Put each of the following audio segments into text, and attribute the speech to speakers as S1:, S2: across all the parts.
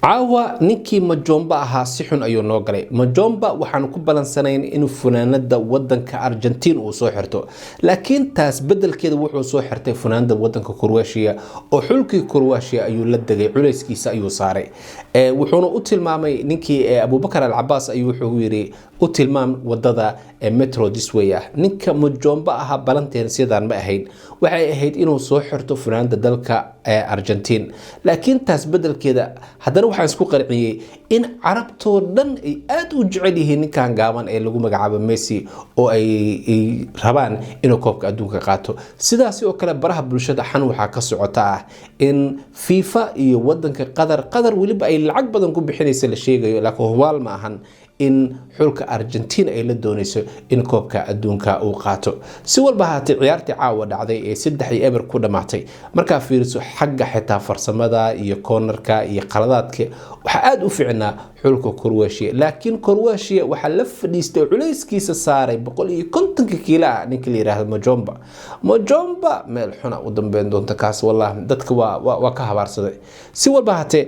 S1: caawa ninkii Majomba ahaa si xun ayuu noo galay. Majomba waxaan ku balansanayn inuu funaanada wadanka Argentina uu soo xirto, laakiin taas bedelkeeda wuxuu soo xirtay funaanada wadanka Croatia oo xulkii Croatia ayuu la dagay, culayskiisa ayuu saaray. wuxuuna u tilmaamay ninkii Abubakar Al-Abbas ayuu wuxuu yiri u tilmaam wadada metro this way ah. ninka Majomba ahaa balanteen sidaan ma ahayn, waxay ahayd inuu soo xirto funaanada dalka Argentina, laakiin taas bedelkeeda haddana waxaan isku qarciyay in carabtoo dhan ay aad u jecel yihiin ninkan gaaban ee lagu magacaabo Messi oo ay rabaan inuu koobka adduunka qaato. sidaas oo kale baraha bulshada xan waxa ka socota in FIFA iyo wadanka Qatar waliba ay lacag badan ku bixinaysa la sheegayo, laakiin hubaal ma ahan in xulka Argentina ay la doonayso in koobka adduunka uu qaato. si walba haatay ciyaartii caawa dhacday ee 3-0 ku dhamaatay, marka fiiriso xagga xitaa farsamada iyo cornerka iyo qaladaadka waxa aad u fiicnaa xulka Croatia, laakiin Croatia waxa la fadhiistay culayskiisa saaray 150 kiilo ninka la yiraahdo Majomba meel xuna u dambeyn doonta kaas. wallahi dadka waa ka habaarsaday. si walba haatay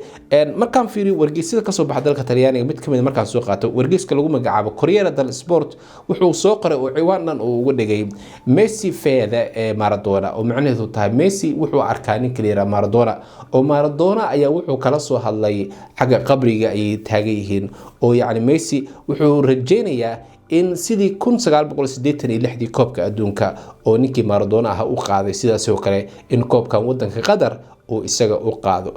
S1: markaan fiiriyo wargeysyada ka soo baxay dalka Talyaaniga, mid kamid markaan soo qaato wargeyska lagu magacaabo Corriere dello Sport wuxuu soo qoray oo ciwaanan uu uga dhigay Messi feeda Maradona, oo macnaheedu tahay Messi wuxuu arkaa ninka la yiraahdo Maradona, oo Maradona ayaa wuxuu kala soo hadlay xagga qabriga ay taagan yihiin, oo yacni Messi wuxuu rajaynayaa in sidii 1986 koobka adduunka oo ninkii Maradona ah u qaaday sidaas oo kale in koobkan wadanka Qatar oo isaga u qaado.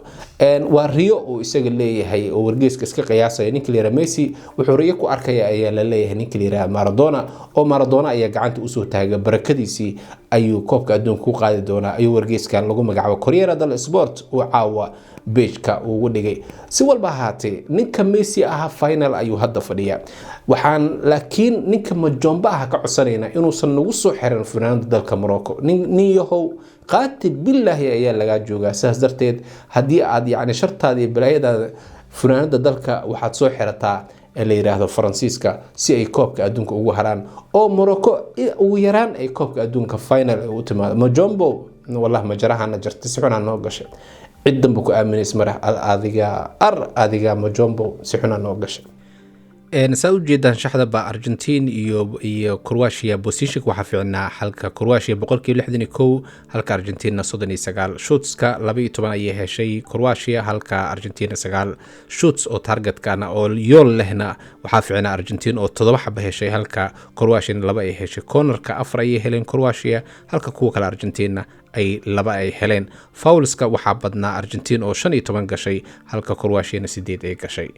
S1: waa riyo oo isaga leeyahay oo wargeyska iska qiyaasay ninka la yiraahdo Messi wuxuu riyo ku arkaya ayaa la leeyahay ninka la yiraahdo Maradona, oo Maradona ayaa gacanta u soo taagay barakadiisii ayuu koobka adduunka ku qaadi doonaa, ayuu wargeyskan lagu magacaabo Corriere dello Sport oo caawa beejka ugu dhigay. si walba haatay ninka Messi aha final ayuu hadda fadhiyaa, waxaan laakiin ninka Majomba ah ka codsanayna inuusan nagu soo xiran funaanada dalka Morocco. nin yahow qaati billahi ayaa laga joogaa. saas darteed haddii aad yacni shartaada iyo balaayada funaanada dalka waxaad soo xirataa la yiraahdo Faransiiska si ay koobka adduunka ugu haraan, oo Morocco ugu yaraan ay koobka adduunka final u timaado. Majombo wallahi majarahana jartay si xunaan noo gashay, cid danba ku aaminays marah adiga Majombo si xunaan noo gashay. saa u jeedaan shaxda ba Argentina iyo Croatia position waxa fiicnaa halka Croatia 61 halka Argentina 39 shootska 12 ay heshay Croatia halka Argentina 9 shoots oo targetkana oo yool lehna waxa fiicnaa Argentina oo 7 xaba heshay halka Croatia 2 ay heshay. cornerka 4 ay heleen Croatia halka kuwa kale Argentina ay 2 ay heleen. foulska waxa badnaa Argentina oo 15 gashay halka Croatia 8 ay gashay.